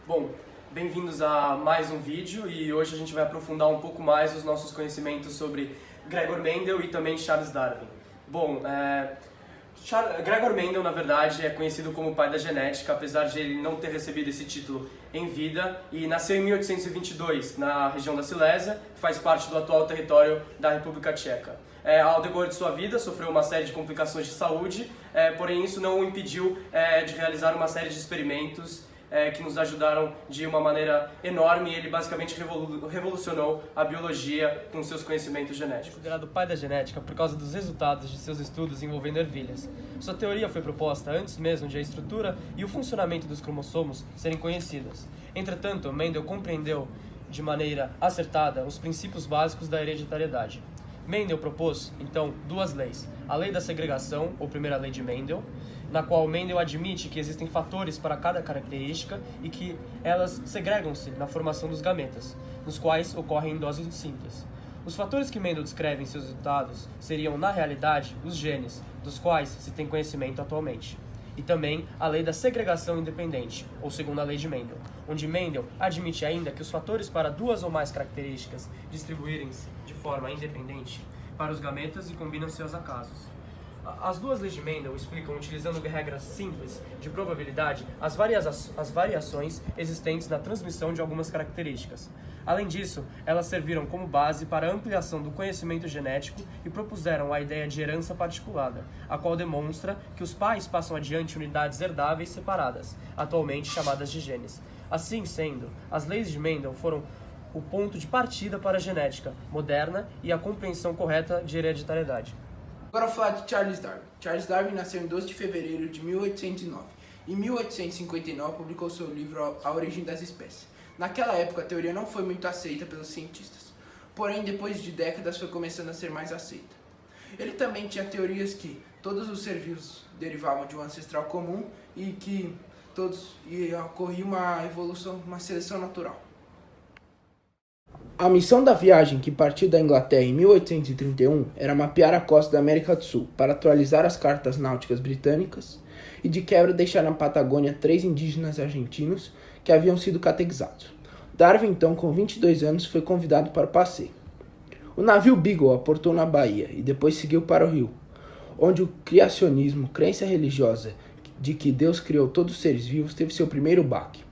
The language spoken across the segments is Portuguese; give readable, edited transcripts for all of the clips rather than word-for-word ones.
Bom, bem-vindos a mais um vídeo e hoje a gente vai aprofundar um pouco mais os nossos conhecimentos sobre Gregor Mendel e também Charles Darwin. Bom, Gregor Mendel, na verdade, é conhecido como o pai da genética, apesar de ele não ter recebido esse título em vida, e nasceu em 1822, na região da Silésia, que faz parte do atual território da República Tcheca. Ao decorrer de sua vida, sofreu uma série de complicações de saúde, porém isso não o impediu de realizar uma série de experimentos que nos ajudaram de uma maneira enorme, e ele basicamente revolucionou a biologia com seus conhecimentos genéticos. Considerado o pai da genética por causa dos resultados de seus estudos envolvendo ervilhas. Sua teoria foi proposta antes mesmo de a estrutura e o funcionamento dos cromossomos serem conhecidas. Entretanto, Mendel compreendeu de maneira acertada os princípios básicos da hereditariedade. Mendel propôs, então, duas leis. A lei da segregação, ou primeira lei de Mendel, na qual Mendel admite que existem fatores para cada característica e que elas segregam-se na formação dos gametas, nos quais ocorrem endoses simples. Os fatores que Mendel descreve em seus resultados seriam, na realidade, os genes, dos quais se tem conhecimento atualmente. E também a lei da segregação independente, ou segunda lei de Mendel, onde Mendel admite ainda que os fatores para duas ou mais características distribuírem-se de forma independente para os gametas e combinam-se aos acasos. As duas leis de Mendel explicam, utilizando regras simples de probabilidade, as variações existentes na transmissão de algumas características. Além disso, elas serviram como base para a ampliação do conhecimento genético e propuseram a ideia de herança particulada, a qual demonstra que os pais passam adiante unidades herdáveis separadas, atualmente chamadas de genes. Assim sendo, as leis de Mendel foram o ponto de partida para a genética moderna e a compreensão correta de hereditariedade. Agora vou falar de Charles Darwin. Charles Darwin nasceu em 12 de fevereiro de 1809. Em 1859 publicou seu livro A Origem das Espécies. Naquela época a teoria não foi muito aceita pelos cientistas, porém depois de décadas foi começando a ser mais aceita. Ele também tinha teorias que todos os seres vivos derivavam de um ancestral comum e que ocorria uma evolução, uma seleção natural. A missão da viagem, que partiu da Inglaterra em 1831, era mapear a costa da América do Sul para atualizar as cartas náuticas britânicas e de quebra deixar na Patagônia 3 indígenas argentinos que haviam sido catequizados. Darwin, então, com 22 anos, foi convidado para o passeio. O navio Beagle aportou na Bahia e depois seguiu para o Rio, onde o criacionismo, crença religiosa de que Deus criou todos os seres vivos, teve seu primeiro baque.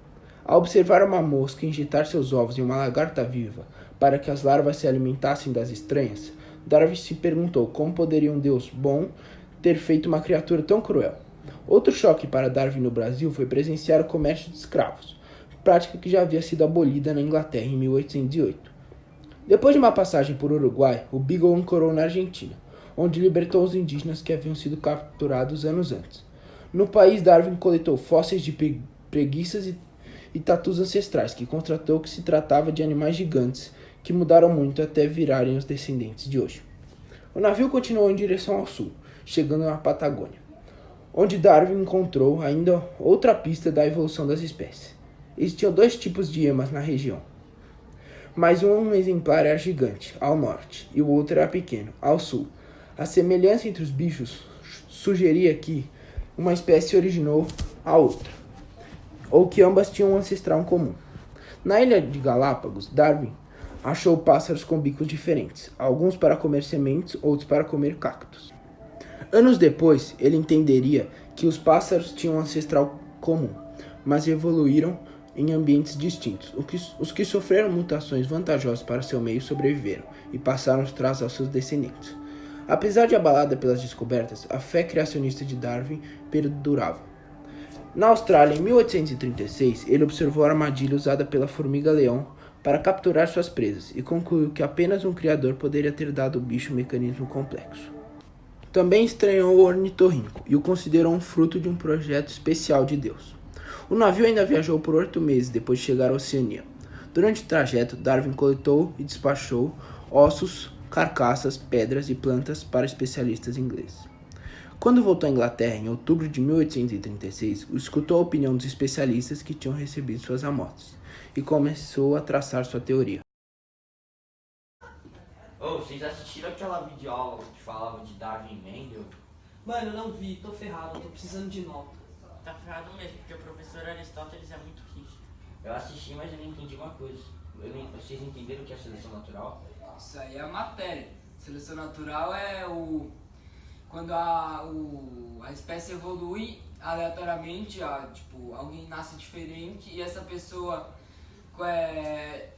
Ao observar uma mosca injetar seus ovos em uma lagarta viva para que as larvas se alimentassem das estranhas, Darwin se perguntou como poderia um Deus bom ter feito uma criatura tão cruel. Outro choque para Darwin no Brasil foi presenciar o comércio de escravos, prática que já havia sido abolida na Inglaterra em 1808. Depois de uma passagem por Uruguai, o Beagle ancorou na Argentina, onde libertou os indígenas que haviam sido capturados anos antes. No país, Darwin coletou fósseis de preguiças e tatus ancestrais, que constatou que se tratava de animais gigantes que mudaram muito até virarem os descendentes de hoje. O navio continuou em direção ao sul, chegando na Patagônia, onde Darwin encontrou ainda outra pista da evolução das espécies. Existiam 2 tipos de emas na região, mas um exemplar era gigante, ao norte, e o outro era pequeno, ao sul. A semelhança entre os bichos sugeria que uma espécie originou a outra, ou que ambas tinham um ancestral em comum. Na ilha de Galápagos, Darwin achou pássaros com bicos diferentes, alguns para comer sementes, outros para comer cactos. Anos depois, ele entenderia que os pássaros tinham um ancestral comum, mas evoluíram em ambientes distintos. Os que sofreram mutações vantajosas para seu meio sobreviveram e passaram os traços aos seus descendentes. Apesar de abalada pelas descobertas, a fé criacionista de Darwin perdurava. Na Austrália, em 1836, ele observou a armadilha usada pela formiga-leão para capturar suas presas e concluiu que apenas um criador poderia ter dado ao bicho um mecanismo complexo. Também estranhou o ornitorrinco e o considerou um fruto de um projeto especial de Deus. O navio ainda viajou por 8 meses depois de chegar à Oceania. Durante o trajeto, Darwin coletou e despachou ossos, carcaças, pedras e plantas para especialistas ingleses. Quando voltou à Inglaterra, em outubro de 1836, escutou a opinião dos especialistas que tinham recebido suas amostras e começou a traçar sua teoria. Vocês assistiram aquela videoaula que falava de Darwin e Mendel? Mano, eu não vi, tô ferrado, tô precisando de nota. Tá ferrado mesmo, porque o professor Aristóteles é muito rígido. Eu assisti, mas eu não entendi uma coisa. Vocês entenderam o que é seleção natural? Isso aí é a matéria. Seleção natural é quando a espécie evolui aleatoriamente, tipo, alguém nasce diferente e essa pessoa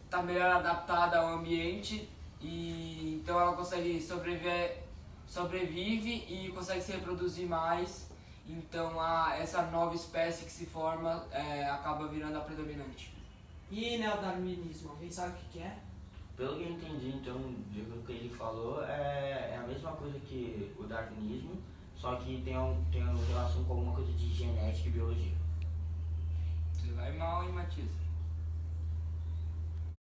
tá melhor adaptada ao ambiente e então ela consegue sobrevive e consegue se reproduzir mais. Então essa nova espécie que se forma acaba virando a predominante. E neodarwinismo, alguém sabe o que é? Pelo que eu entendi, então, do que ele falou, é a mesma coisa que o darwinismo, só que tem uma relação com alguma coisa de genética e biologia. Você vai mal, hein, Matias?